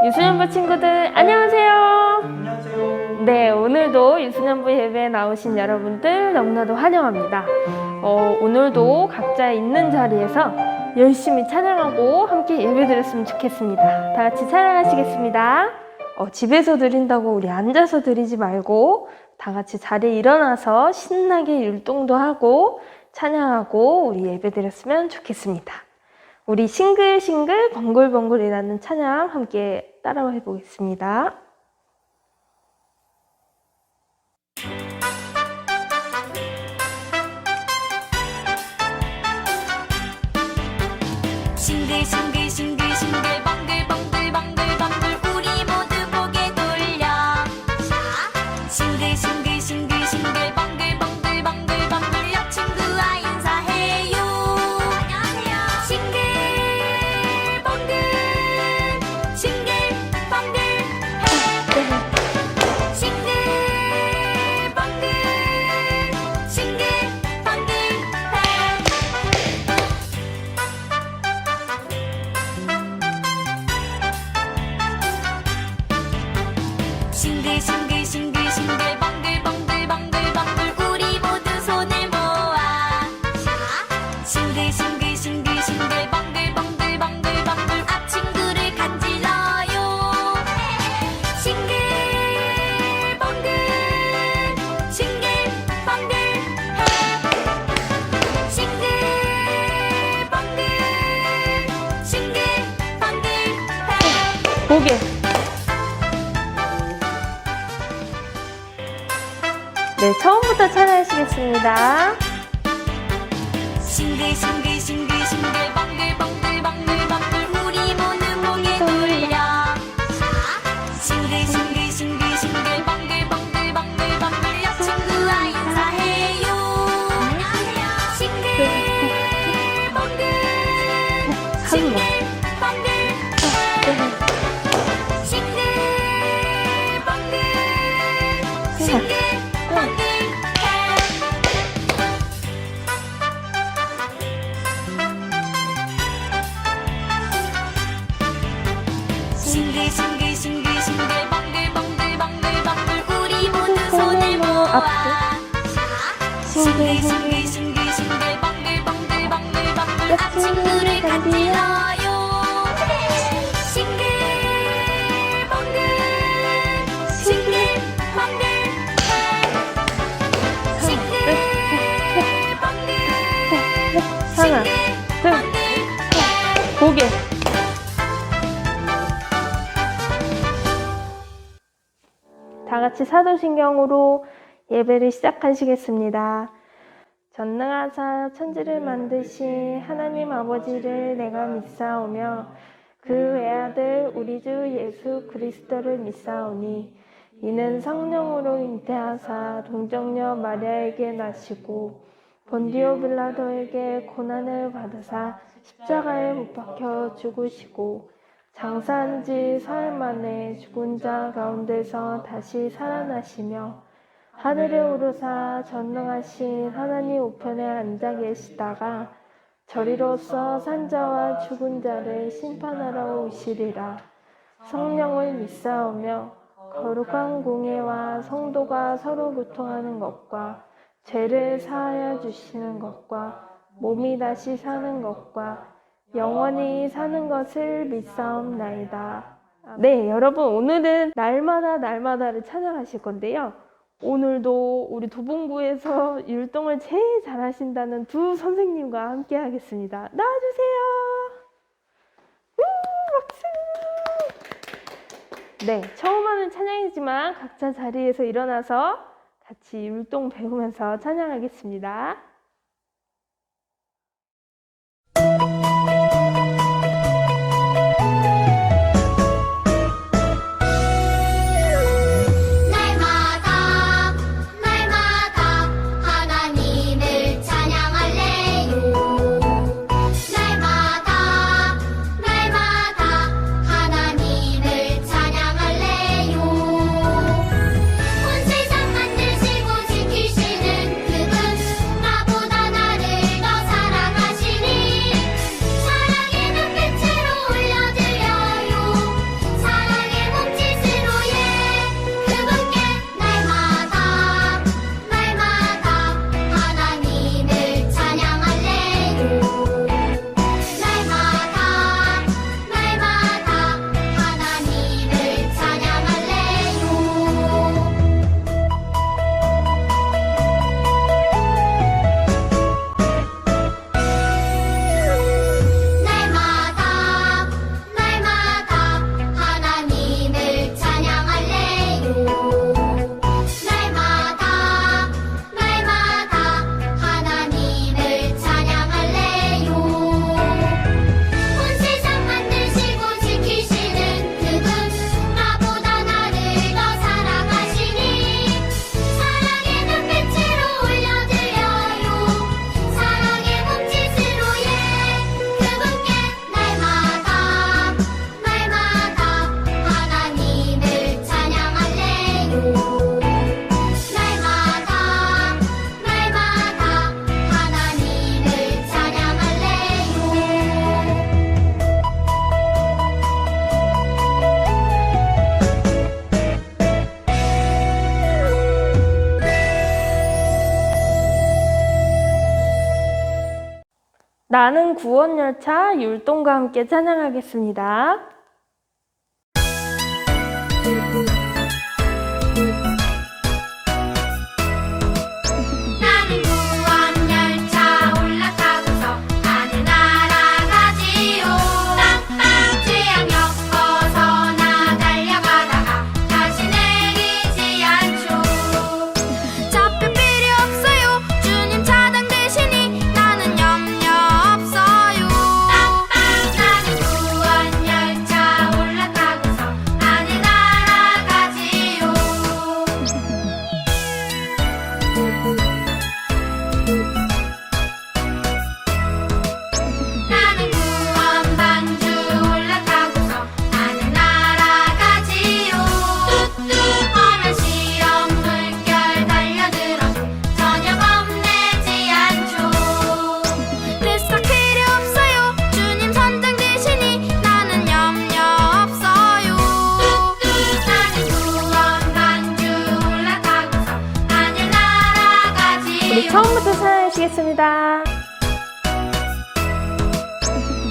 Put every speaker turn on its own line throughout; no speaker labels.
유소년부 친구들 안녕하세요.
안녕하세요.
네, 오늘도 유소년부 예배에 나오신 여러분들 너무나도 환영합니다. 오늘도 각자 있는 자리에서 열심히 찬양하고 함께 예배드렸으면 좋겠습니다. 다 같이 찬양하시겠습니다. 집에서 드린다고 우리 앉아서 드리지 말고 다 같이 자리에 일어나서 신나게 율동도 하고 찬양하고 우리 예배드렸으면 좋겠습니다. 우리 싱글싱글 번글번글이라는 찬양 함께 따라해 보겠습니다.
싱글싱글싱글싱글 번글번글번글번글 우리 모두 고개 돌려 싱글싱글싱글싱글 번글번글번글번글 옆 친구와 인사해요. 안녕하세요. 싱글번글 싱글번글 싱글번글 싱글번글 싱글싱글싱글싱글 번글번글번글번글 우리 모두 손을 모아 싱글싱글싱글싱글 번글번글번글번글 앞 친구를 간질러요. 싱글번글 싱글번글 싱글번글 싱글번글
고개. 네, 처음부터 찬양하시겠습니다.
싱글싱글싱글싱글 번글번글번글번글 우리 모두 고개 돌려 싱글싱글싱글싱글 번글번글번글번글 옆 친구와 인사해요. 안녕하세요. 싱글번글 싱글번글 싱글번글 싱글번글 싱글싱글싱글싱글 번글번글번글번글 우리 모두 손을 모아 싱글싱글싱글싱글 번글번글번글번글 앞 친구를 간질러요. 싱글번글 싱글번글 싱글번글
하나, 둘, 고개. 다 같이 사도신경으로 예배를 시작하시겠습니다. 전능하사 천지를 만드신 하나님 아버지를 내가 믿사오며 그 외아들 우리 주 예수 그리스도를 믿사오니 이는 성령으로 잉태하사 동정녀 마리아에게 나시고 본디오 빌라도에게 고난을 받으사 십자가에 못 박혀 죽으시고 장사한 지 사흘 만에 죽은 자 가운데서 다시 살아나시며 하늘에 오르사 전능하신 하나님 우편에 앉아 계시다가 저리로서 산자와 죽은 자를 심판하러 오시리라. 성령을 믿사오며 거룩한 공예와 성도가 서로 교통하는 것과 죄를 사하여 주시는 것과 몸이 다시 사는 것과 영원히 사는 것을 믿사옵나이다. 네, 여러분 오늘은 날마다를 찬양하실 건데요. 오늘도 우리 도봉구에서 율동을 제일 잘하신다는 두 선생님과 함께 하겠습니다. 나와주세요. 박수! 네, 처음 하는 찬양이지만 각자 자리에서 일어나서 같이 율동 배우면서 찬양하겠습니다.
날마다 하나님을 찬양할래요. 날마다 하나님을 찬양할래요. 온 세상 만드시고 지키시는 그분 나보다
나는 구원열차 율동과 함께 찬양하겠습니다.
나는 구원열차 올라타고서 하늘나라 가지요. 땅땅 태양역 벗어나 달려가다가 다시 내리지 않죠. 잡힐 필요 없어요. 주님 차량 되시니 나는 염려 없어요. 땅땅 나는 구원열차 올라타고서 하늘나라 가지요. 나는 구원방주 올라타고서 하늘나라 가지요. 뚝뚝 하면 시험 물결 달려들어도 전혀 겁내지 않죠. 뱃속 필요 없어요. 주님 선장 되시니 나는 염려 없어요. 뚝뚝 나는 구원방주 올라타고서 하늘나라 가지요.
우리 처음부터 찬양하시겠습니다.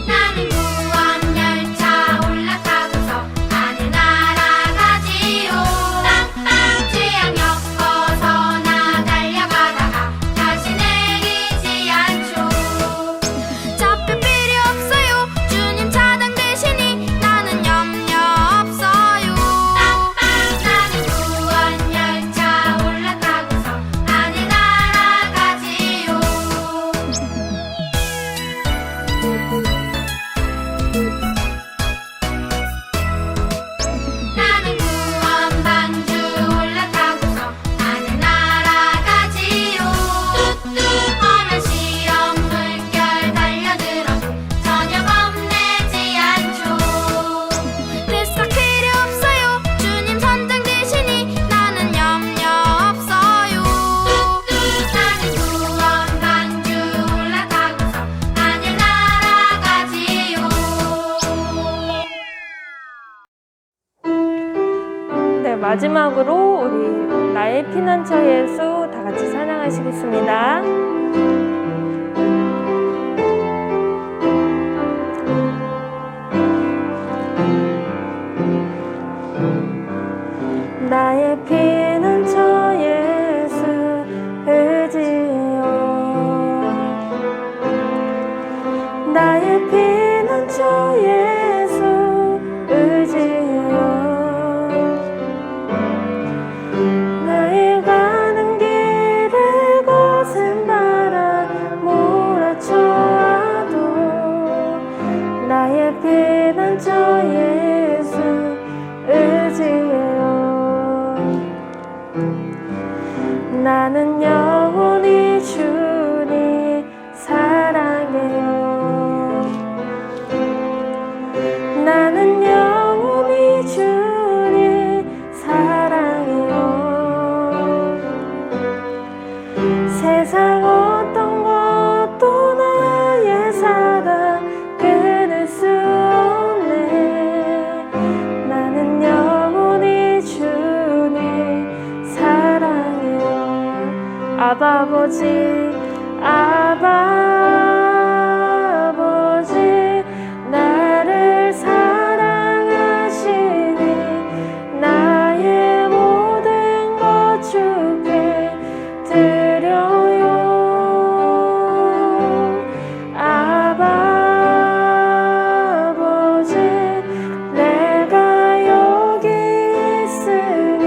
나는 구원열차 올라타고서 하늘나라 가지요. 땅땅 태양역 벗어나 달려가다가 다시 내리지 않죠. 잡힐 필요 없어요. 주님 차량 되시니 나는 염려 없어요. 땅땅 나는 구원열차 올라타고서 하늘나라 가지요. 나는 구원방주 올라타고서 하늘나라 가지요. 뚝뚝 하면 시험 물결 달려들어도 전혀 겁내지 않죠. 뱃속 필요 없어요. 주님 선장 되시니 나는 염려 없어요. 뚝뚝 나는 구원방주 올라타고서 하늘나라 가지요.
네, 마지막으로 우리 나의 피난처 예수 다 같이 찬양하시겠습니다. 나의 피난처 예수 의지요. 나의 피난처 예수 의지요. 나의 가는 길에 거센 바람 몰아쳐와도 나의 피난처 예수 의지요. 나는 영원히 주님 사랑해요. 나는 영원히 주님 사랑해요. 세상 어떤 것도 나의 사랑 끊을 수 없네. 나는 영원히 주님 사랑해요. 아바 아버지 아바 아버지 나를 사랑하시니 나의 모든 것 주께 드려요. 아바 아버지 내가 여기 있으니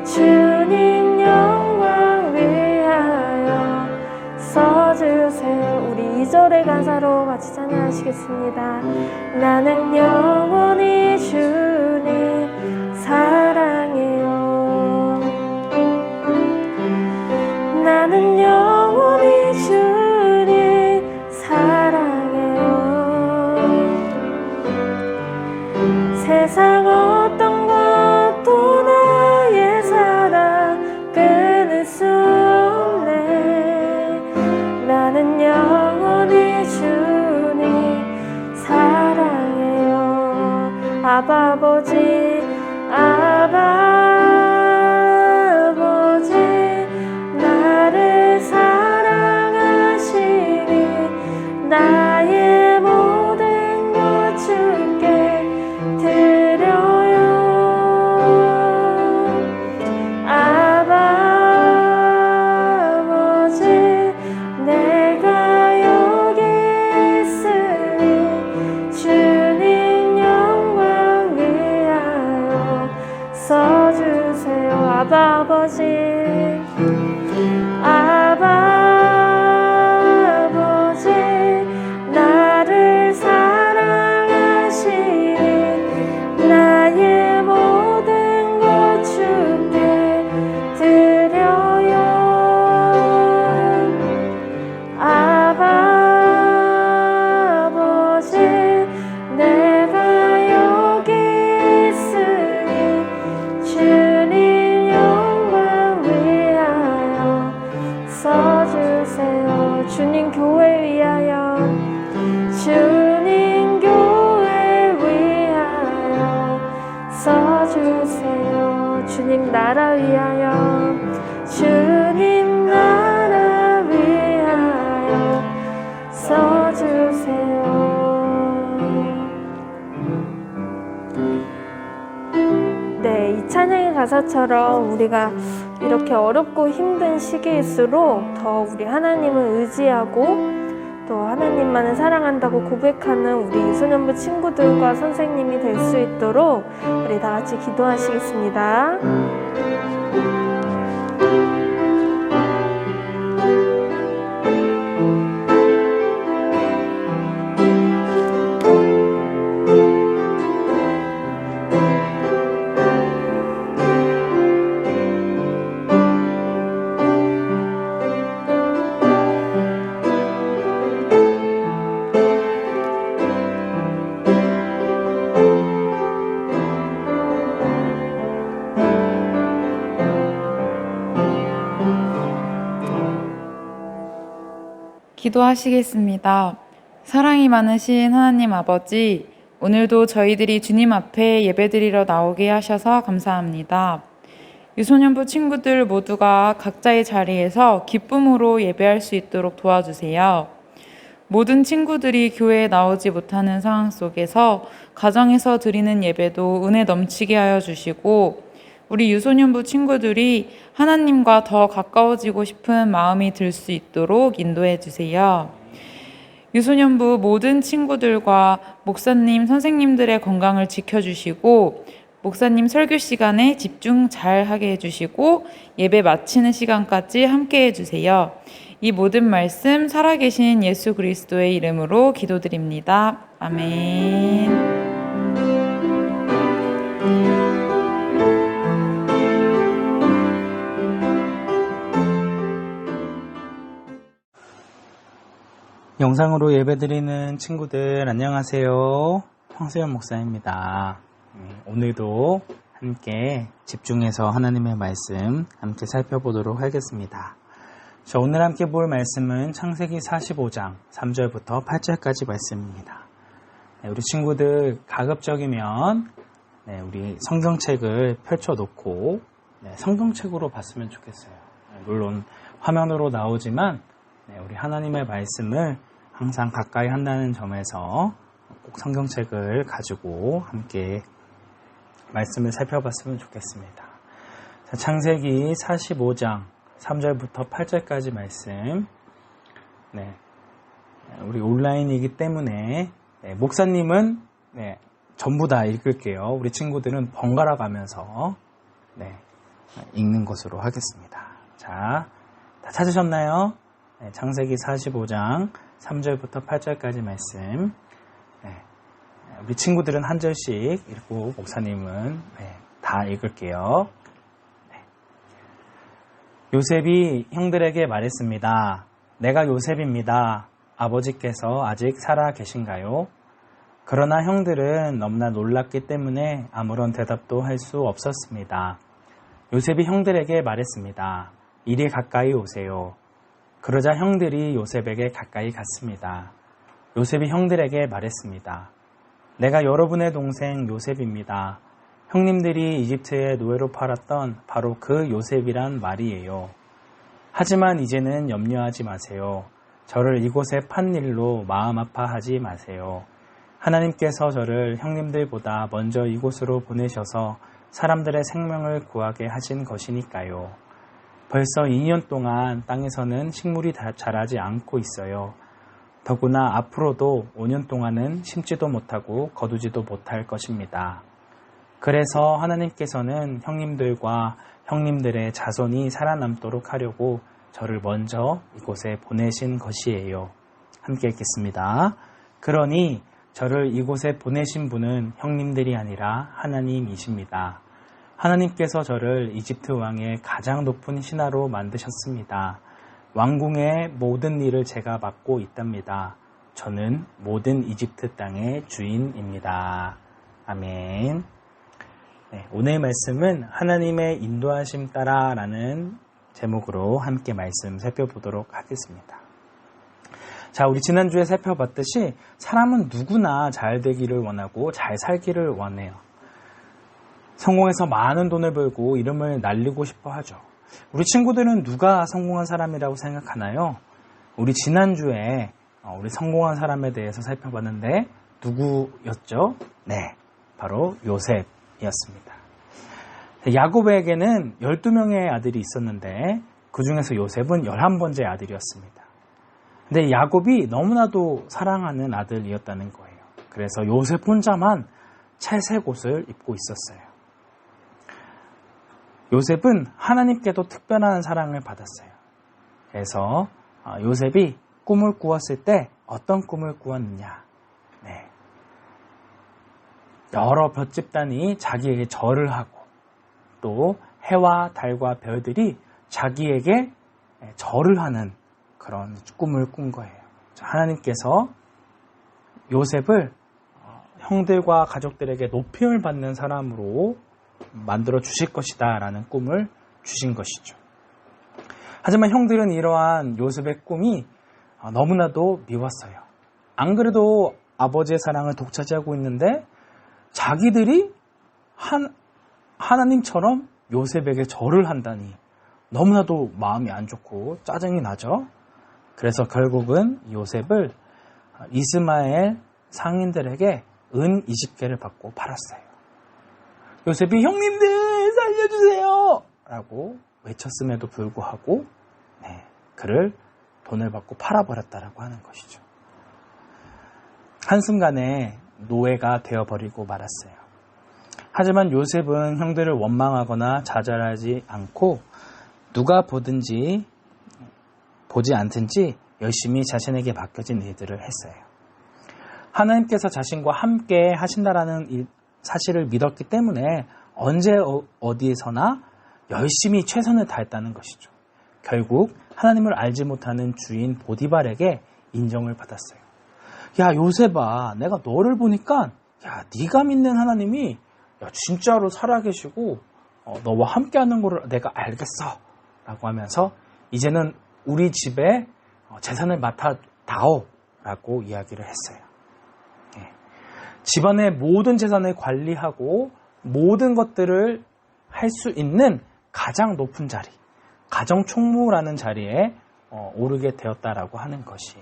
주님 영광 위하여 써주세요. 우리 2절의 가사로 같이 찬양하시겠습니다. 나는 영원히 주님 사랑해요. 나는 영원히 주님 사랑해요. 세상 어떤 것도 나의 사랑 끊을 수 없네. 나는 영원히 주님 사랑해요. 아바 아버지 아바 아버지 나를 사랑하시니 나 아버지 아버지 나를 사랑하시니 나의 모든 것 주께 드려요 아버지 내가 여기 있으니 주님 영광 위하여 써주세요 주님 교회 위하여 주님 교회 위하여 써주세요 주님 나라 위하여 주님 나라 위하여 써주세요 네, 이 찬양의 가사처럼 우리가 이렇게 어렵고 힘든 시기일수록 더 우리 하나님을 의지하고 또 하나님만을 사랑한다고 고백하는 우리 유소년부 친구들과 선생님이 될 수 있도록 우리 다 같이 기도하시겠습니다.
기도하시겠습니다. 사랑이 많으신 하나님 아버지, 오늘도 저희들이 주님 앞에 예배드리러 나오게 하셔서 감사합니다. 유소년부 친구들 모두가 각자의 자리에서 기쁨으로 예배할 수 있도록 도와주세요. 모든 친구들이 교회에 나오지 못하는 상황 속에서 가정에서 드리는 예배도 은혜 넘치게 하여 주시고 우리 유소년부 친구들이 하나님과 더 가까워지고 싶은 마음이 들 수 있도록 인도해 주세요. 유소년부 모든 친구들과 목사님, 선생님들의 건강을 지켜주시고 목사님 설교 시간에 집중 잘 하게 해주시고 예배 마치는 시간까지 함께 해주세요. 이 모든 말씀 살아계신 예수 그리스도의 이름으로 기도드립니다. 아멘.
영상으로 예배드리는 친구들 안녕하세요. 황수연 목사입니다. 오늘도 함께 집중해서 하나님의 말씀 함께 살펴보도록 하겠습니다. 자, 오늘 함께 볼 말씀은 창세기 45장 3절부터 8절까지 말씀입니다. 우리 친구들 가급적이면 우리 성경책을 펼쳐놓고 성경책으로 봤으면 좋겠어요. 물론 화면으로 나오지만 우리 하나님의 말씀을 항상 가까이 한다는 점에서 꼭 성경책을 가지고 함께 말씀을 살펴봤으면 좋겠습니다. 자, 창세기 45장 3절부터 8절까지 말씀. 우리 온라인이기 때문에 목사님은 전부 다 읽을게요. 우리 친구들은 번갈아 가면서 읽는 것으로 하겠습니다. 자, 다 찾으셨나요? 창세기 45장 3절부터 8절까지 말씀. 우리 친구들은 한 절씩 읽고 목사님은 다 읽을게요. 요셉이 형들에게 말했습니다. 내가 요셉입니다. 아버지께서 아직 살아 계신가요? 그러나 형들은 너무나 놀랐기 때문에 아무런 대답도 할 수 없었습니다. 요셉이 형들에게 말했습니다. 이리 가까이 오세요. 그러자 형들이 요셉에게 가까이 갔습니다. 요셉이 형들에게 말했습니다. 내가 여러분의 동생 요셉입니다. 형님들이 이집트에 노예로 팔았던 바로 그 요셉이란 말이에요. 하지만 이제는 염려하지 마세요. 저를 이곳에 판 일로 마음 아파하지 마세요. 하나님께서 저를 형님들보다 먼저 이곳으로 보내셔서 사람들의 생명을 구하게 하신 것이니까요. 벌써 2년 동안 땅에서는 식물이 자라지 않고 있어요. 더구나 앞으로도 5년 동안은 심지도 못하고 거두지도 못할 것입니다. 그래서 하나님께서는 형님들과 형님들의 자손이 살아남도록 하려고 저를 먼저 이곳에 보내신 것이에요. 함께 읽겠습니다. 그러니 저를 이곳에 보내신 분은 형님들이 아니라 하나님이십니다. 하나님께서 저를 이집트 왕의 가장 높은 신하로 만드셨습니다. 왕궁의 모든 일을 제가 맡고 있답니다. 저는 모든 이집트 땅의 주인입니다. 아멘. 네, 오늘 말씀은 하나님의 인도하심 따라 라는 제목으로 함께 말씀 살펴보도록 하겠습니다. 자, 우리 지난주에 살펴봤듯이 사람은 누구나 잘 되기를 원하고 잘 살기를 원해요. 성공해서 많은 돈을 벌고 이름을 날리고 싶어 하죠. 우리 친구들은 누가 성공한 사람이라고 생각하나요? 우리 지난주에 우리 성공한 사람에 대해서 살펴봤는데 누구였죠? 네, 바로 요셉이었습니다. 야곱에게는 12명의 아들이 있었는데 그 중에서 요셉은 11번째 아들이었습니다. 근데 야곱이 너무나도 사랑하는 아들이었다는 거예요. 그래서 요셉 혼자만 채색 옷을 입고 있었어요. 요셉은 하나님께도 특별한 사랑을 받았어요. 그래서 요셉이 꿈을 꾸었을 때 어떤 꿈을 꾸었느냐. 네. 여러 볏집단이 자기에게 절을 하고 또 해와 달과 별들이 자기에게 절을 하는 그런 꿈을 꾼 거예요. 하나님께서 요셉을 형들과 가족들에게 높임을 받는 사람으로 만들어 주실 것이다 라는 꿈을 주신 것이죠. 하지만 형들은 이러한 요셉의 꿈이 너무나도 미웠어요. 안 그래도 아버지의 사랑을 독차지하고 있는데 자기들이 하나님처럼 요셉에게 절을 한다니 너무나도 마음이 안 좋고 짜증이 나죠. 그래서 결국은 요셉을 이스마엘 상인들에게 은 20개를 받고 팔았어요. 요셉이 형님들 살려주세요 라고 외쳤음에도 불구하고 그를 돈을 받고 팔아버렸다라고 하는 것이죠. 한순간에 노예가 되어버리고 말았어요. 하지만 요셉은 형들을 원망하거나 좌절하지 않고 누가 보지 않든지 열심히 자신에게 맡겨진 일들을 했어요. 하나님께서 자신과 함께 하신다라는 사실을 믿었기 때문에 언제 어디에서나 열심히 최선을 다했다는 것이죠. 결국 하나님을 알지 못하는 주인 보디발에게 인정을 받았어요. 야 요셉아, 내가 너를 보니까 네가 믿는 하나님이 진짜로 살아계시고 너와 함께하는 걸 내가 알겠어 라고 하면서 이제는 우리 집에 재산을 맡아다오 라고 이야기를 했어요. 집안의 모든 재산을 관리하고 모든 것들을 할 수 있는 가장 높은 자리, 가정총무라는 자리에 오르게 되었다라고 하는 것이.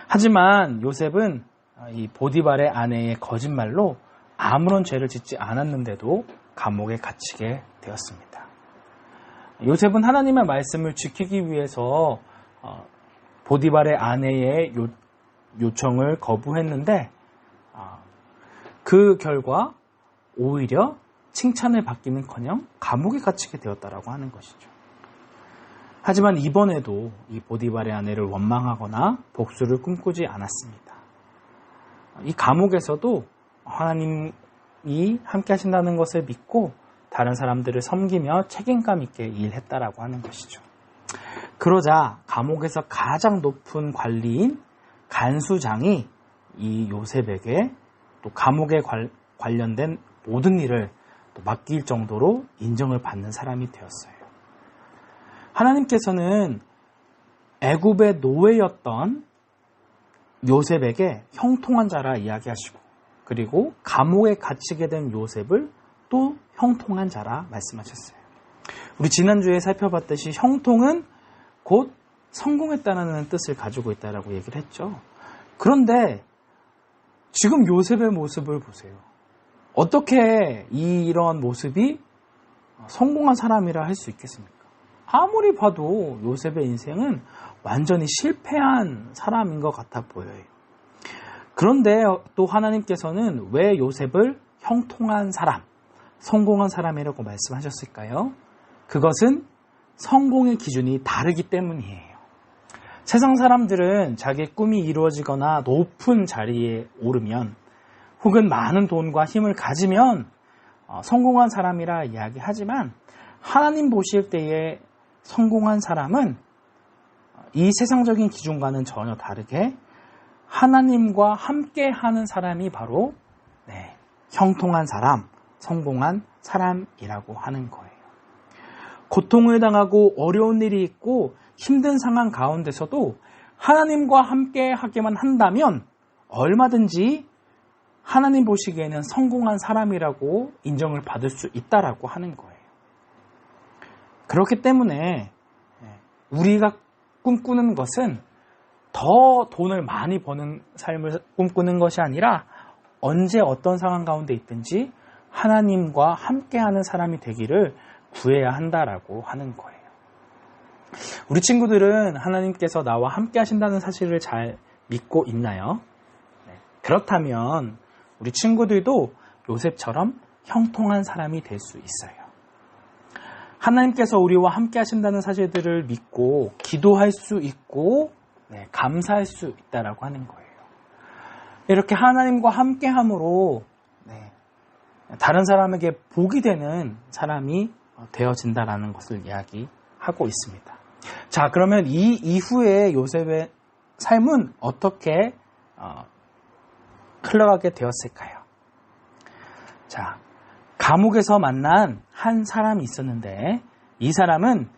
하지만 요셉은 이 보디발의 아내의 거짓말로 아무런 죄를 짓지 않았는데도 감옥에 갇히게 되었습니다. 요셉은 하나님의 말씀을 지키기 위해서 보디발의 아내의 요청을 거부했는데 그 결과 오히려 칭찬을 받기는커녕 감옥에 갇히게 되었다라고 하는 것이죠. 하지만 이번에도 이 보디발의 아내를 원망하거나 복수를 꿈꾸지 않았습니다. 이 감옥에서도 하나님이 함께 하신다는 것을 믿고 다른 사람들을 섬기며 책임감 있게 일했다라고 하는 것이죠. 그러자 감옥에서 가장 높은 관리인 간수장이 이 요셉에게 또 감옥에 관련된 모든 일을 또 맡길 정도로 인정을 받는 사람이 되었어요. 하나님께서는 애굽의 노예였던 요셉에게 형통한 자라 이야기하시고 그리고 감옥에 갇히게 된 요셉을 또 형통한 자라 말씀하셨어요. 우리 지난주에 살펴봤듯이 형통은 곧 성공했다는 뜻을 가지고 있다라고 얘기를 했죠. 그런데 지금 요셉의 모습을 보세요. 어떻게 이런 모습이 성공한 사람이라 할 수 있겠습니까? 아무리 봐도 요셉의 인생은 완전히 실패한 사람인 것 같아 보여요. 그런데 또 하나님께서는 왜 요셉을 형통한 사람, 성공한 사람이라고 말씀하셨을까요? 그것은 성공의 기준이 다르기 때문이에요. 세상 사람들은 자기의 꿈이 이루어지거나 높은 자리에 오르면 혹은 많은 돈과 힘을 가지면 성공한 사람이라 이야기하지만 하나님 보실 때에 성공한 사람은 이 세상적인 기준과는 전혀 다르게 하나님과 함께하는 사람이 바로 형통한 사람, 성공한 사람이라고 하는 거예요. 고통을 당하고 어려운 일이 있고 힘든 상황 가운데서도 하나님과 함께하기만 한다면 얼마든지 하나님 보시기에는 성공한 사람이라고 인정을 받을 수 있다라고 하는 거예요. 그렇기 때문에 우리가 꿈꾸는 것은 더 돈을 많이 버는 삶을 꿈꾸는 것이 아니라 언제 어떤 상황 가운데 있든지 하나님과 함께하는 사람이 되기를 구해야 한다라고 하는 거예요. 우리 친구들은 하나님께서 나와 함께 하신다는 사실을 잘 믿고 있나요? 그렇다면 우리 친구들도 요셉처럼 형통한 사람이 될 수 있어요. 하나님께서 우리와 함께 하신다는 사실들을 믿고 기도할 수 있고 감사할 수 있다라고 하는 거예요. 이렇게 하나님과 함께함으로 다른 사람에게 복이 되는 사람이 되어진다라는 것을 이야기하고 있습니다. 자, 그러면 이 이후에 요셉의 삶은 어떻게 흘러가게 되었을까요? 자, 감옥에서 만난 한 사람이 있었는데 이 사람은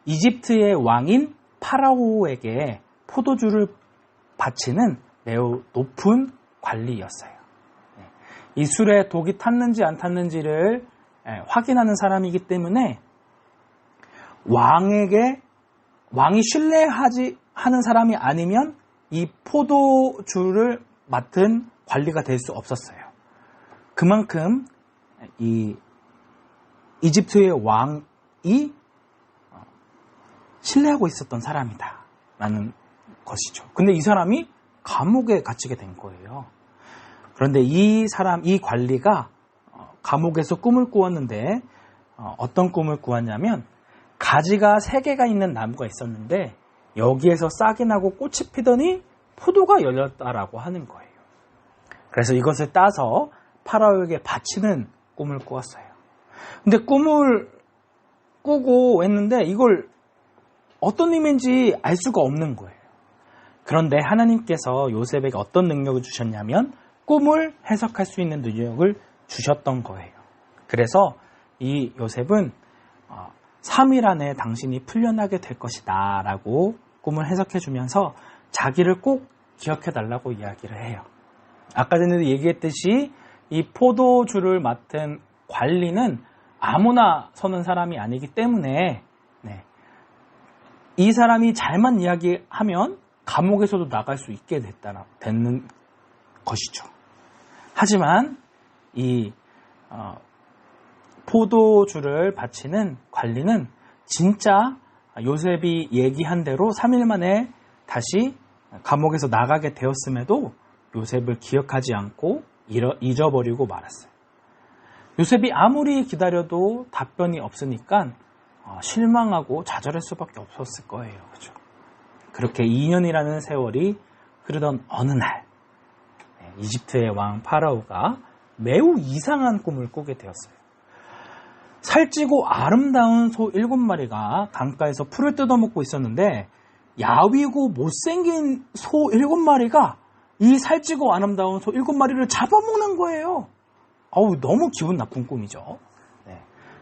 이집트의 왕인 파라오에게 포도주를 바치는 매우 높은 관리였어요. 이 술에 독이 탔는지 안 탔는지를 확인하는 사람이기 때문에 왕이 신뢰하지 하는 사람이 아니면 이 포도주를 맡은 관리가 될 수 없었어요. 그만큼 이 이집트의 왕이 신뢰하고 있었던 사람이다라는 것이죠. 근데 이 사람이 감옥에 갇히게 된 거예요. 그런데 이 관리가 감옥에서 꿈을 꾸었는데 어떤 꿈을 꾸었냐면 가지가 3개가 있는 나무가 있었는데 여기에서 싹이 나고 꽃이 피더니 포도가 열렸다라고 하는 거예요. 그래서 이것을 따서 파라오에게 바치는 꿈을 꾸었어요. 근데 꿈을 꾸고 했는데 이걸 어떤 의미인지 알 수가 없는 거예요. 그런데 하나님께서 요셉에게 어떤 능력을 주셨냐면 꿈을 해석할 수 있는 능력을 주셨던 거예요. 그래서 이 요셉은 3일 안에 당신이 풀려나게 될 것이다 라고 꿈을 해석해 주면서 자기를 꼭 기억해 달라고 이야기를 해요. 아까 전에도 얘기했듯이 이 포도주를 맡은 관리는 아무나 서는 사람이 아니기 때문에 이 사람이 잘만 이야기하면 감옥에서도 나갈 수 있게 됐는 것이죠. 하지만 이 포도주를 바치는 관리는 진짜 요셉이 얘기한 대로 3일 만에 다시 감옥에서 나가게 되었음에도 요셉을 기억하지 않고 잊어버리고 말았어요. 요셉이 아무리 기다려도 답변이 없으니까 실망하고 좌절할 수밖에 없었을 거예요. 그렇죠? 그렇게 2년이라는 세월이 흐르던 어느 날 이집트의 왕 파라오가 매우 이상한 꿈을 꾸게 되었어요. 살찌고 아름다운 소 7마리가 강가에서 풀을 뜯어먹고 있었는데 야위고 못생긴 소 7마리가 이 살찌고 아름다운 소 7마리를 잡아먹는 거예요. 너무 기분 나쁜 꿈이죠.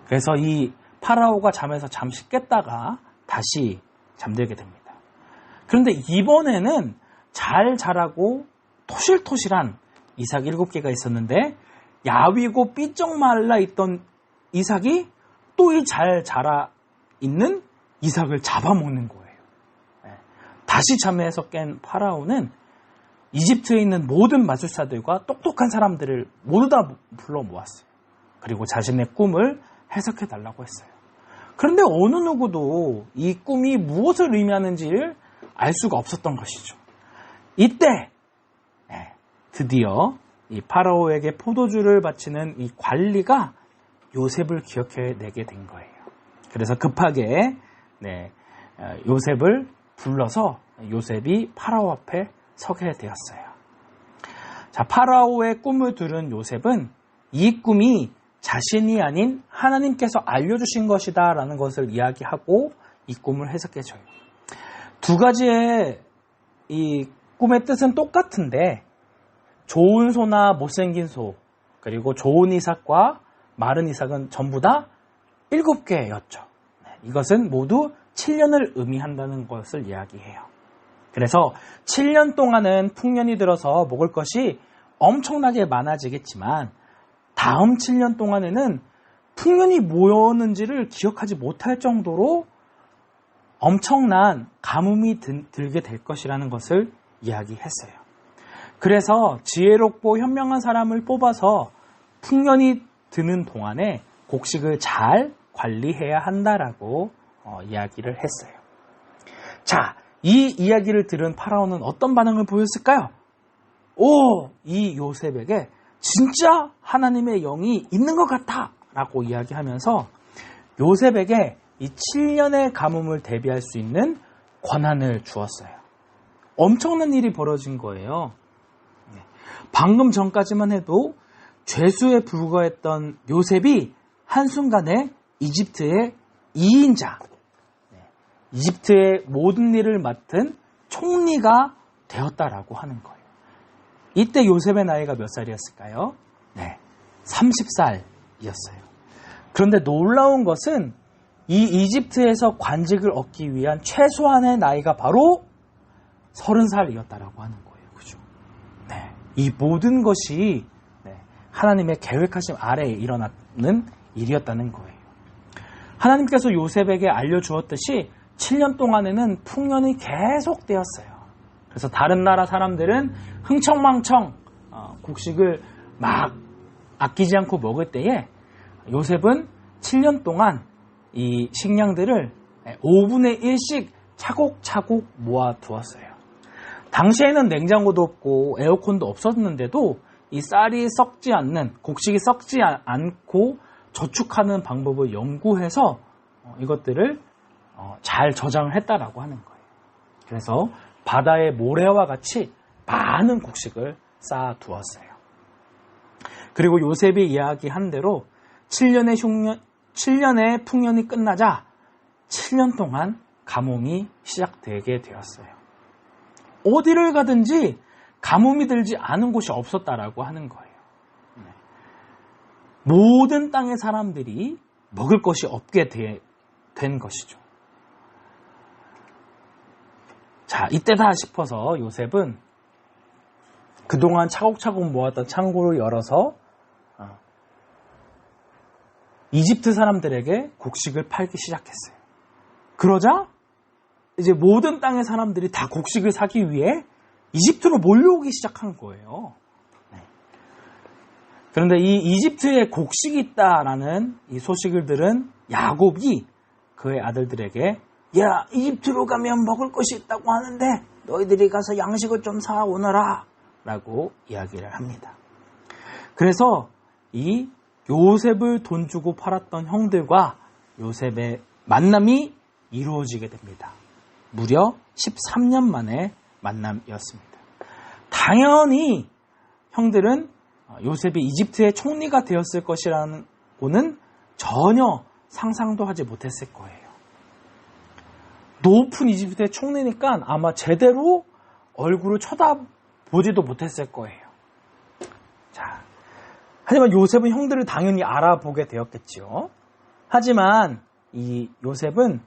그래서 이 파라오가 잠에서 잠시 깼다가 다시 잠들게 됩니다. 그런데 이번에는 잘 자라고 토실토실한 이삭 7개가 있었는데 야위고 삐쩍 말라 있던 이삭이 또 이 잘 자라 있는 이삭을 잡아먹는 거예요. 다시 잠에서 깬 파라오는 이집트에 있는 모든 마술사들과 똑똑한 사람들을 모두 다 불러 모았어요. 그리고 자신의 꿈을 해석해 달라고 했어요. 그런데 어느 누구도 이 꿈이 무엇을 의미하는지를 알 수가 없었던 것이죠. 이때 드디어 이 파라오에게 포도주를 바치는 이 관리가 요셉을 기억해내게 된 거예요. 그래서 급하게 요셉을 불러서 요셉이 파라오 앞에 서게 되었어요. 자, 파라오의 꿈을 들은 요셉은 이 꿈이 자신이 아닌 하나님께서 알려주신 것이다 라는 것을 이야기하고 이 꿈을 해석해줘요. 두 가지의 이 꿈의 뜻은 똑같은데 좋은 소나 못생긴 소, 그리고 좋은 이삭과 마른 이삭은 전부 다 7개였죠. 이것은 모두 7년을 의미한다는 것을 이야기해요. 그래서 7년 동안은 풍년이 들어서 먹을 것이 엄청나게 많아지겠지만 다음 7년 동안에는 풍년이 뭐였는지를 기억하지 못할 정도로 엄청난 가뭄이 들게 될 것이라는 것을 이야기했어요. 그래서 지혜롭고 현명한 사람을 뽑아서 풍년이 드는 동안에 곡식을 잘 관리해야 한다라고 이야기를 했어요. 자, 이 이야기를 들은 파라오는 어떤 반응을 보였을까요? 이 요셉에게 진짜 하나님의 영이 있는 것 같아 라고 이야기하면서 요셉에게 이 7년의 가뭄을 대비할 수 있는 권한을 주었어요. 엄청난 일이 벌어진 거예요. 방금 전까지만 해도 죄수에 불과했던 요셉이 한순간에 이집트의 2인자, 이집트의 모든 일을 맡은 총리가 되었다라고 하는 거예요. 이때 요셉의 나이가 몇 살이었을까요? 30살이었어요. 그런데 놀라운 것은 이 이집트에서 관직을 얻기 위한 최소한의 나이가 바로 30살이었다라고 하는 거예요. 그죠? 이 모든 것이 하나님의 계획하심 아래에 일어나는 일이었다는 거예요. 하나님께서 요셉에게 알려주었듯이 7년 동안에는 풍년이 계속되었어요. 그래서 다른 나라 사람들은 흥청망청 곡식을 막 아끼지 않고 먹을 때에 요셉은 7년 동안 이 식량들을 5분의 1씩 차곡차곡 모아두었어요. 당시에는 냉장고도 없고 에어컨도 없었는데도 이 쌀이 썩지 않는, 곡식이 썩지 않고 저축하는 방법을 연구해서 이것들을 잘 저장을 했다라고 하는 거예요. 그래서 바다의 모래와 같이 많은 곡식을 쌓아두었어요. 그리고 요셉이 이야기한 대로 7년의 풍년이 끝나자 7년 동안 가뭄이 시작되게 되었어요. 어디를 가든지 가뭄이 들지 않은 곳이 없었다라고 하는 거예요. 모든 땅의 사람들이 먹을 것이 없게 된 것이죠. 자, 이때다 싶어서 요셉은 그동안 차곡차곡 모았던 창고를 열어서 이집트 사람들에게 곡식을 팔기 시작했어요. 그러자 이제 모든 땅의 사람들이 다 곡식을 사기 위해 이집트로 몰려오기 시작한 거예요. 그런데 이 이집트에 곡식이 있다라는 이 소식을 들은 야곱이 그의 아들들에게 야, 이집트로 가면 먹을 것이 있다고 하는데 너희들이 가서 양식을 좀 사오너라 라고 이야기를 합니다. 그래서 이 요셉을 돈 주고 팔았던 형들과 요셉의 만남이 이루어지게 됩니다. 무려 13년 만의 만남이었습니다. 당연히 형들은 요셉이 이집트의 총리가 되었을 것이라고는 전혀 상상도 하지 못했을 거예요. 높은 이집트의 총리니까 아마 제대로 얼굴을 쳐다보지도 못했을 거예요. 자, 하지만 요셉은 형들을 당연히 알아보게 되었겠지요. 하지만 이 요셉은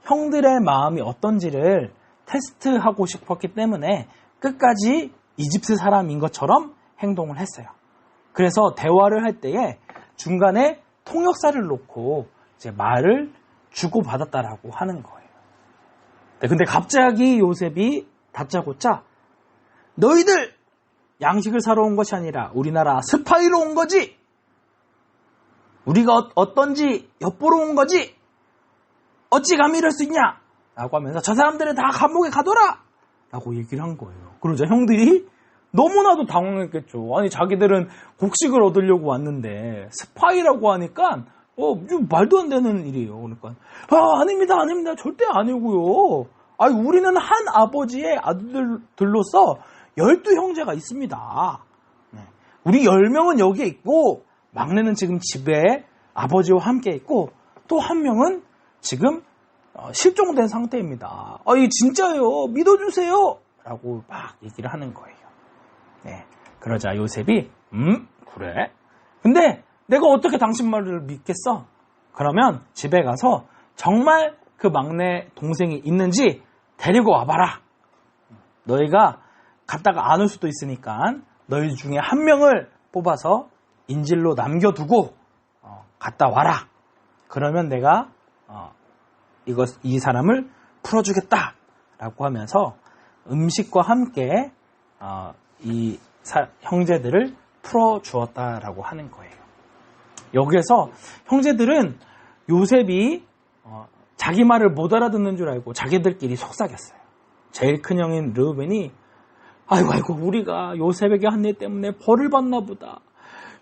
형들의 마음이 어떤지를 테스트하고 싶었기 때문에 끝까지 이집트 사람인 것처럼 행동을 했어요. 그래서 대화를 할 때에 중간에 통역사를 놓고 이제 말을 주고받았다라고 하는 거예요. 근데 갑자기 요셉이 다짜고짜 너희들 양식을 사러 온 것이 아니라 우리나라 스파이로 온 거지. 우리가 어떤지 엿보러 온 거지. 어찌 감히 이럴 수 있냐? 라고 하면서 저 사람들은 다 감옥에 가둬라! 라고 얘기를 한 거예요. 그러자 형들이 너무나도 당황했겠죠. 아니 자기들은 곡식을 얻으려고 왔는데 스파이라고 하니까 이거 말도 안 되는 일이에요. 그러니까 아닙니다, 절대 아니고요. 아니 우리는 한 아버지의 아들들로서 12형제가 있습니다. 네. 우리 10명은 여기에 있고 막내는 지금 집에 아버지와 함께 있고 또 한 명은 지금 실종된 상태입니다. 이 진짜예요. 믿어주세요. 라고 막 얘기를 하는 거예요. 네. 그러자 요셉이 그래? 근데 내가 어떻게 당신 말을 믿겠어? 그러면 집에 가서 정말 그 막내 동생이 있는지 데리고 와봐라. 너희가 갔다가 안 올 수도 있으니까 너희 중에 한 명을 뽑아서 인질로 남겨두고 갔다 와라. 그러면 내가 이 사람을 풀어주겠다라고 하면서 음식과 함께 이 형제들을 풀어주었다라고 하는 거예요. 여기에서 형제들은 요셉이 자기 말을 못 알아듣는 줄 알고 자기들끼리 속삭였어요. 제일 큰 형인 르우벤이 아이고 우리가 요셉에게 한 일 때문에 벌을 받나 보다.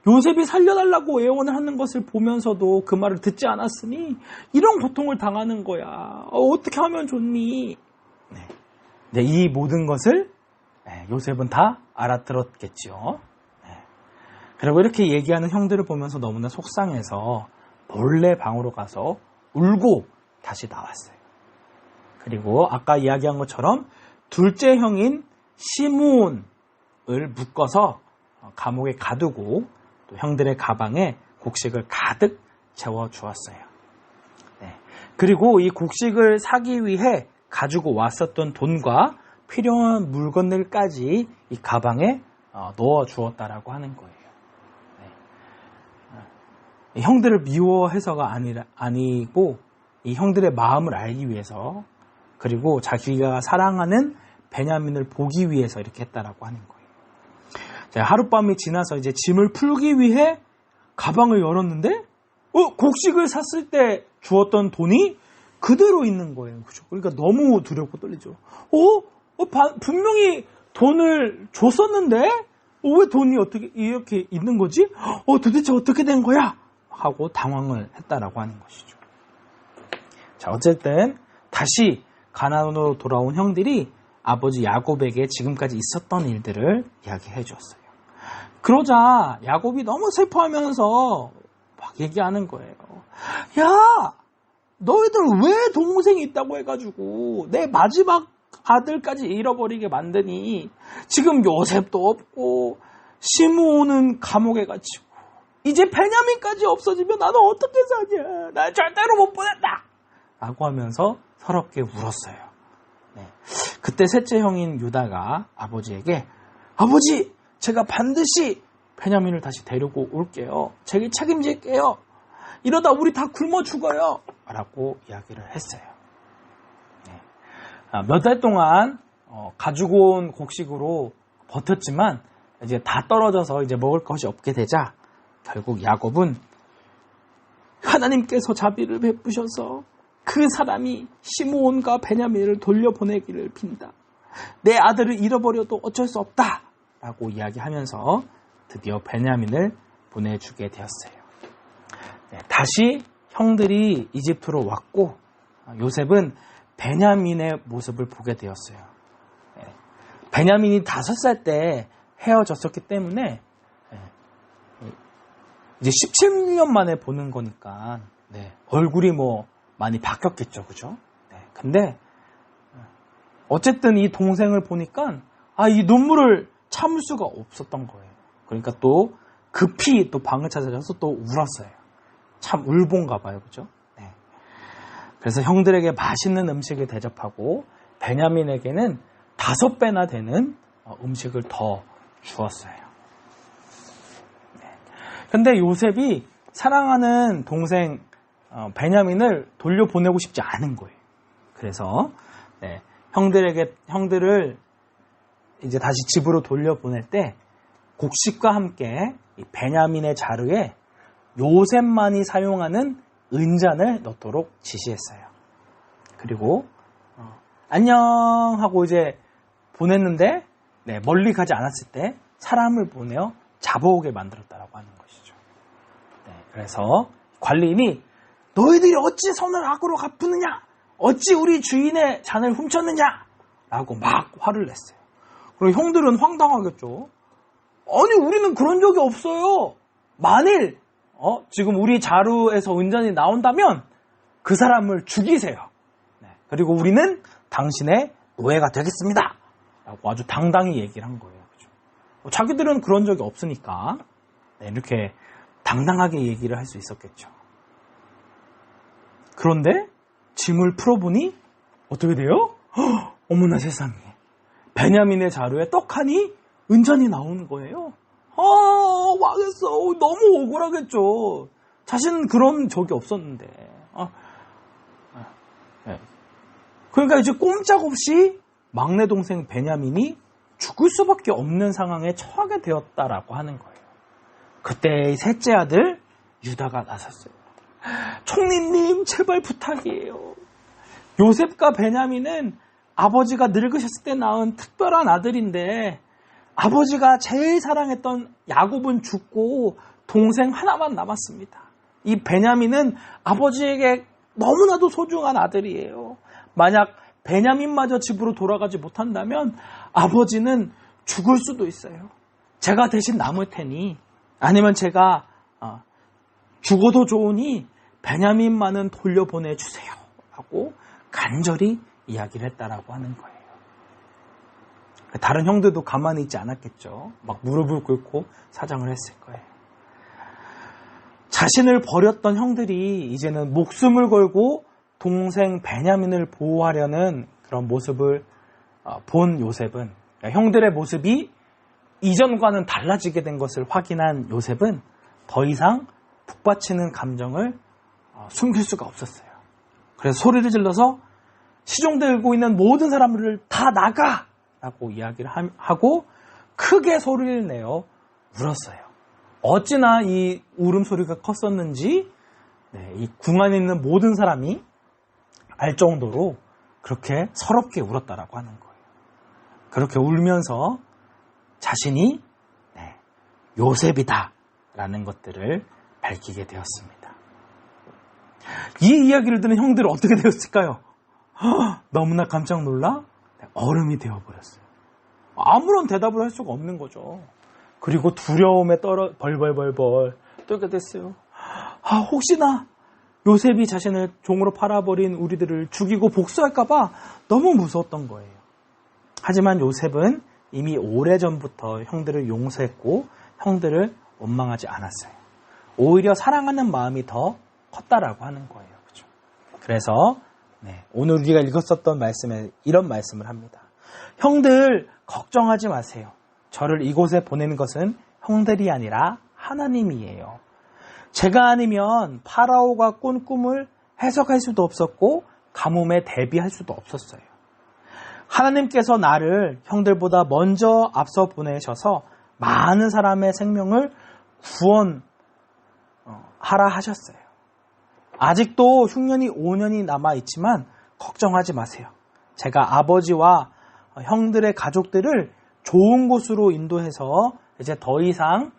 요셉이 살려달라고 애원을 하는 것을 보면서도 그 말을 듣지 않았으니 이런 고통을 당하는 거야. 어떻게 하면 좋니? 네, 이 모든 것을 요셉은 다 알아들었겠죠. 그리고 이렇게 얘기하는 형들을 보면서 너무나 속상해서 몰래 방으로 가서 울고 다시 나왔어요. 그리고 아까 이야기한 것처럼 둘째 형인 시므온을 묶어서 감옥에 가두고 또 형들의 가방에 곡식을 가득 채워주었어요. 그리고 이 곡식을 사기 위해 가지고 왔었던 돈과 필요한 물건들까지 이 가방에 넣어주었다라고 하는 거예요. 형들을 미워해서가 아니고 이 형들의 마음을 알기 위해서 그리고 자기가 사랑하는 베냐민을 보기 위해서 이렇게 했다라고 하는 거예요. 하룻밤이 지나서 이제 짐을 풀기 위해 가방을 열었는데 곡식을 샀을 때 주었던 돈이 그대로 있는 거예요. 그렇죠? 그러니까 너무 두렵고 떨리죠. 분명히 돈을 줬었는데 왜 돈이 어떻게 이렇게 있는 거지? 도대체 어떻게 된 거야? 하고 당황을 했다라고 하는 것이죠. 자, 어쨌든 다시 가나안으로 돌아온 형들이 아버지 야곱에게 지금까지 있었던 일들을 이야기해 주었어요. 그러자 야곱이 너무 슬퍼하면서 막 얘기하는 거예요. 야, 너희들 왜 동생이 있다고 해가지고 내 마지막 아들까지 잃어버리게 만드니? 지금 요셉도 없고 시므온은 감옥에 갇히고 이제 베냐민까지 없어지면 나는 어떻게 사냐? 난 절대로 못 보낸다! 라고 하면서 서럽게 울었어요. 그때 셋째 형인 유다가 아버지에게 아버지, 제가 반드시 베냐민을 다시 데리고 올게요. 제가 책임질게요. 이러다 우리 다 굶어 죽어요. 라고 이야기를 했어요. 몇 달 동안 가지고 온 곡식으로 버텼지만 이제 다 떨어져서 이제 먹을 것이 없게 되자 결국 야곱은 하나님께서 자비를 베푸셔서 그 사람이 시므온과 베냐민을 돌려보내기를 빈다. 내 아들을 잃어버려도 어쩔 수 없다. 라고 이야기하면서 드디어 베냐민을 보내주게 되었어요. 다시 형들이 이집트로 왔고 요셉은 베냐민의 모습을 보게 되었어요. 베냐민이 5살 때 헤어졌었기 때문에 이제 17년 만에 보는 거니까 얼굴이 뭐 많이 바뀌었겠죠, 그죠? 근데 어쨌든 이 동생을 보니까 이 눈물을 참을 수가 없었던 거예요. 그러니까 또 급히 또 방을 찾아가서 또 울었어요. 참 울본가 봐요, 그죠? 그래서 형들에게 맛있는 음식을 대접하고 베냐민에게는 5배나 되는 음식을 더 주었어요. 근데 요셉이 사랑하는 동생 베냐민을 돌려보내고 싶지 않은 거예요. 그래서 형들을 이제 다시 집으로 돌려보낼 때 곡식과 함께 이 베냐민의 자루에 요셉만이 사용하는 은잔을 넣도록 지시했어요. 그리고 안녕 하고 이제 보냈는데 멀리 가지 않았을 때 사람을 보내어 잡아오게 만들었다라고 하는 것이죠. 그래서 관리인이 너희들이 어찌 선을 악으로 갚느냐? 어찌 우리 주인의 잔을 훔쳤느냐? 라고 막 화를 냈어요. 그리고 형들은 황당하겠죠. 아니 우리는 그런 적이 없어요. 만일 지금 우리 자루에서 은전이 나온다면 그 사람을 죽이세요. 그리고 우리는 당신의 노예가 되겠습니다. 라고 아주 당당히 얘기를 한 거예요. 그죠? 자기들은 그런 적이 없으니까 이렇게 당당하게 얘기를 할 수 있었겠죠. 그런데 짐을 풀어보니 어떻게 돼요? 어머나 세상에. 베냐민의 자루에 떡하니 은전이 나오는 거예요. 망했어. 너무 억울하겠죠. 자신은 그런 적이 없었는데. 그러니까 이제 꼼짝없이 막내 동생 베냐민이 죽을 수밖에 없는 상황에 처하게 되었다라고 하는 거예요. 그때 셋째 아들 유다가 나섰어요. 총리님 제발 부탁이에요. 요셉과 베냐민은 아버지가 늙으셨을 때 낳은 특별한 아들인데 아버지가 제일 사랑했던 야곱은 죽고 동생 하나만 남았습니다. 이 베냐민은 아버지에게 너무나도 소중한 아들이에요. 만약 베냐민마저 집으로 돌아가지 못한다면 아버지는 죽을 수도 있어요. 제가 대신 남을 테니 아니면 제가 죽어도 좋으니 베냐민만은 돌려보내주세요. 하고 간절히 이야기를 했다라고 하는 거예요. 다른 형들도 가만히 있지 않았겠죠. 막 무릎을 꿇고 사정을 했을 거예요. 자신을 버렸던 형들이 이제는 목숨을 걸고 동생 베냐민을 보호하려는 그런 모습을 본 요셉은, 형들의 모습이 이전과는 달라지게 된 것을 확인한 요셉은 더 이상 북받치는 감정을 숨길 수가 없었어요. 그래서 소리를 질러서 시종 들고 있는 모든 사람들을 다 나가! 라고 이야기를 하고 크게 소리를 내어 울었어요. 어찌나 이 울음소리가 컸었는지 이 궁 안에 있는 모든 사람이 알 정도로 그렇게 서럽게 울었다라고 하는 거예요. 그렇게 울면서 자신이 요셉이다라는 것들을 밝히게 되었습니다. 이 이야기를 들은 형들은 어떻게 되었을까요? 너무나 깜짝 놀라 얼음이 되어버렸어요. 아무런 대답을 할 수가 없는 거죠. 그리고 두려움에 벌벌벌 떨게 됐어요. 혹시나 요셉이 자신을 종으로 팔아버린 우리들을 죽이고 복수할까봐 너무 무서웠던 거예요. 하지만 요셉은 이미 오래전부터 형들을 용서했고 형들을 원망하지 않았어요. 오히려 사랑하는 마음이 더 컸다라고 하는 거예요. 그렇죠? 그래서 오늘 우리가 읽었었던 말씀에 이런 말씀을 합니다. 형들 걱정하지 마세요. 저를 이곳에 보내는 것은 형들이 아니라 하나님이에요. 제가 아니면 파라오가 꾼 꿈을 해석할 수도 없었고 가뭄에 대비할 수도 없었어요. 하나님께서 나를 형들보다 먼저 앞서 보내셔서 많은 사람의 생명을 구원하라 하셨어요. 아직도 흉년이 5년이 남아있지만 걱정하지 마세요. 제가 아버지와 형들의 가족들을 좋은 곳으로 인도해서 이제 더 이상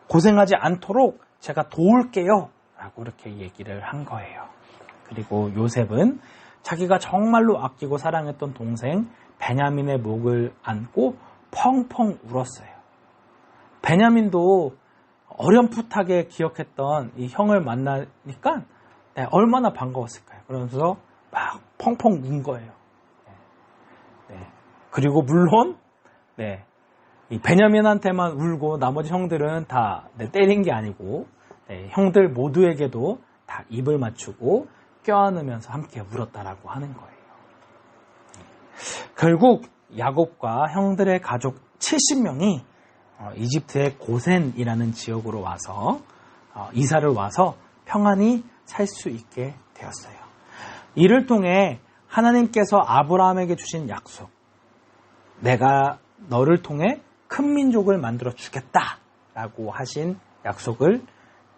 고생하지 않도록 제가 도울게요. 라고 이렇게 얘기를 한 거예요. 그리고 요셉은 자기가 정말로 아끼고 사랑했던 동생 베냐민의 목을 안고 펑펑 울었어요. 베냐민도 어렴풋하게 기억했던 이 형을 만나니까 얼마나 반가웠을까요? 그러면서 막 펑펑 운 거예요. 그리고 물론 이 베냐민한테만 울고 나머지 형들은 다 때린 게 아니고 형들 모두에게도 다 입을 맞추고 껴안으면서 함께 울었다라고 하는 거예요. 결국 야곱과 형들의 가족 70명이 이집트의 고센이라는 지역으로 와서 이사를 와서 평안히 살 수 있게 되었어요. 이를 통해 하나님께서 아브라함에게 주신 약속, 내가 너를 통해 큰 민족을 만들어 주겠다라고 하신 약속을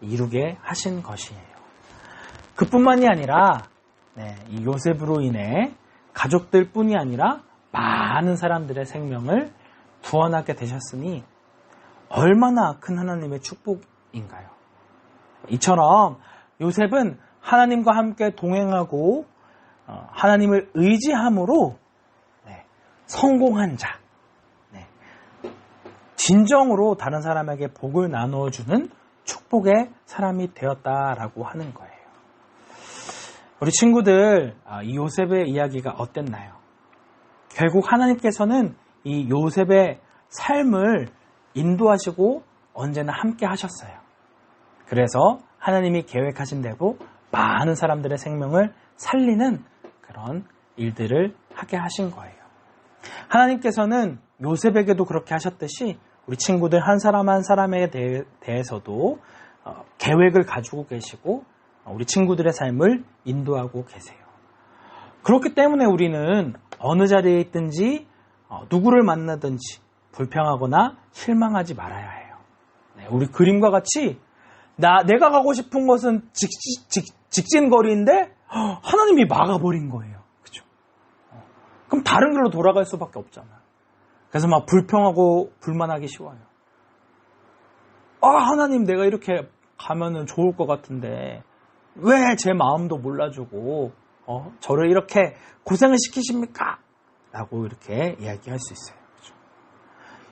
이루게 하신 것이에요. 그뿐만이 아니라 이 요셉으로 인해 가족들뿐이 아니라 많은 사람들의 생명을 구원하게 되셨으니 얼마나 큰 하나님의 축복인가요? 이처럼 요셉은 하나님과 함께 동행하고 하나님을 의지함으로 성공한 자, 진정으로 다른 사람에게 복을 나누어주는 축복의 사람이 되었다라고 하는 거예요. 우리 친구들, 이 요셉의 이야기가 어땠나요? 결국 하나님께서는 이 요셉의 삶을 인도하시고 언제나 함께 하셨어요. 그래서 하나님이 계획하신 대로 많은 사람들의 생명을 살리는 그런 일들을 하게 하신 거예요. 하나님께서는 요셉에게도 그렇게 하셨듯이 우리 친구들 한 사람 한 사람에 대해서도 계획을 가지고 계시고 우리 친구들의 삶을 인도하고 계세요. 그렇기 때문에 우리는 어느 자리에 있든지 누구를 만나든지 불평하거나 실망하지 말아야 해요. 우리 그림과 같이 내가 가고 싶은 것은 직진거리인데 하나님이 막아버린 거예요. 그죠? 그럼 다른 길로 돌아갈 수밖에 없잖아요. 그래서 막 불평하고 불만하기 쉬워요. 하나님 내가 이렇게 가면은 좋을 것 같은데 왜 제 마음도 몰라주고 저를 이렇게 고생을 시키십니까? 라고 이렇게 이야기할 수 있어요. 그렇죠?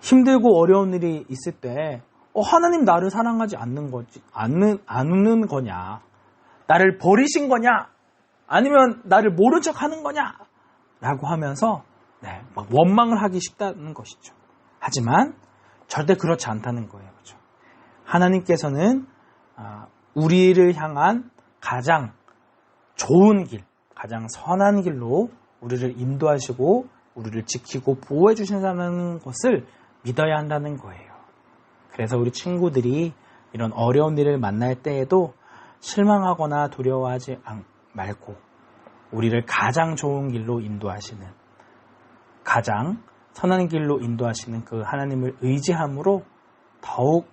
힘들고 어려운 일이 있을 때 하나님 나를 사랑하지 않는 거냐? 나를 버리신 거냐? 아니면 나를 모른 척 하는 거냐? 라고 하면서 막 원망을 하기 쉽다는 것이죠. 하지만 절대 그렇지 않다는 거예요. 그렇죠? 하나님께서는 우리를 향한 가장 좋은 길, 가장 선한 길로 우리를 인도하시고 우리를 지키고 보호해 주신다는 것을 믿어야 한다는 거예요. 그래서 우리 친구들이 이런 어려운 일을 만날 때에도 실망하거나 두려워하지 말고 우리를 가장 좋은 길로 인도하시는, 가장 선한 길로 인도하시는 그 하나님을 의지함으로 더욱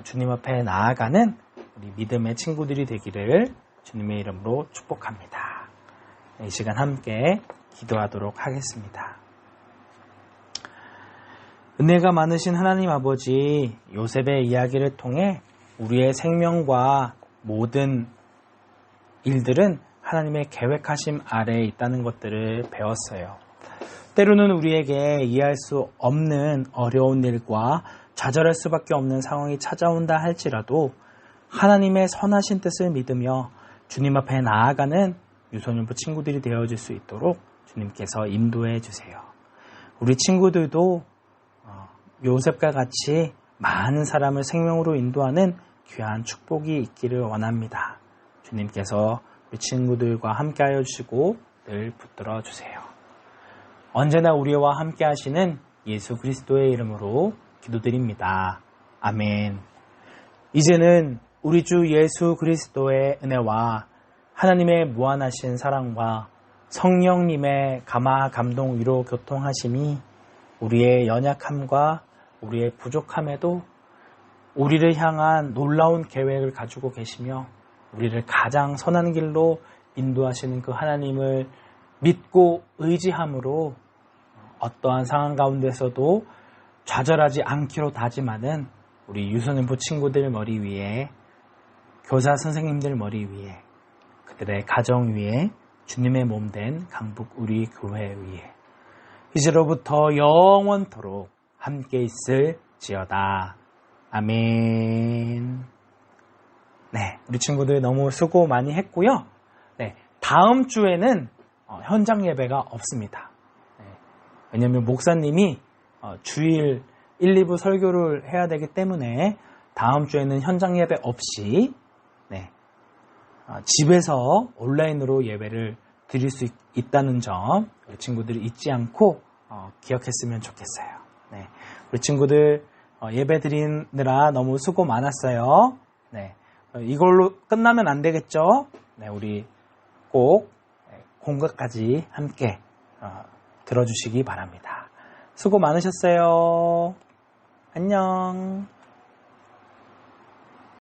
주님 앞에 나아가는 우리 믿음의 친구들이 되기를 주님의 이름으로 축복합니다. 이 시간 함께 기도하도록 하겠습니다. 은혜가 많으신 하나님 아버지, 요셉의 이야기를 통해 우리의 생명과 모든 일들은 하나님의 계획하심 아래에 있다는 것들을 배웠어요. 때로는 우리에게 이해할 수 없는 어려운 일과 좌절할 수밖에 없는 상황이 찾아온다 할지라도 하나님의 선하신 뜻을 믿으며 주님 앞에 나아가는 유소년부 친구들이 되어줄 수 있도록 주님께서 인도해 주세요. 우리 친구들도 요셉과 같이 많은 사람을 생명으로 인도하는 귀한 축복이 있기를 원합니다. 주님께서 우리 친구들과 함께 하여 주시고 늘 붙들어 주세요. 언제나 우리와 함께 하시는 예수 그리스도의 이름으로 기도드립니다. 아멘. 이제는 우리 주 예수 그리스도의 은혜와 하나님의 무한하신 사랑과 성령님의 감화 감동 위로 교통하심이 우리의 연약함과 우리의 부족함에도 우리를 향한 놀라운 계획을 가지고 계시며 우리를 가장 선한 길로 인도하시는 그 하나님을 믿고 의지함으로 어떠한 상황 가운데서도 좌절하지 않기로 다짐하는 우리 유소년부 친구들 머리 위에, 교사 선생님들 머리 위에, 그들의 가정 위에, 주님의 몸된 강북 우리 교회 위에 이제로부터 영원토록 함께 있을지어다. 아멘. 네, 우리 친구들 너무 수고 많이 했고요. 네, 다음 주에는 현장 예배가 없습니다. 네, 왜냐하면 목사님이 주일 1, 2부 설교를 해야 되기 때문에 다음 주에는 현장 예배 없이 집에서 온라인으로 예배를 드릴 수 있다는 점 우리 친구들이 잊지 않고 기억했으면 좋겠어요. 네, 우리 친구들 예배 드리느라 너무 수고 많았어요. 네, 이걸로 끝나면 안 되겠죠? 네, 우리 꼭 공각까지 함께 들어주시기 바랍니다. 수고 많으셨어요. 안녕.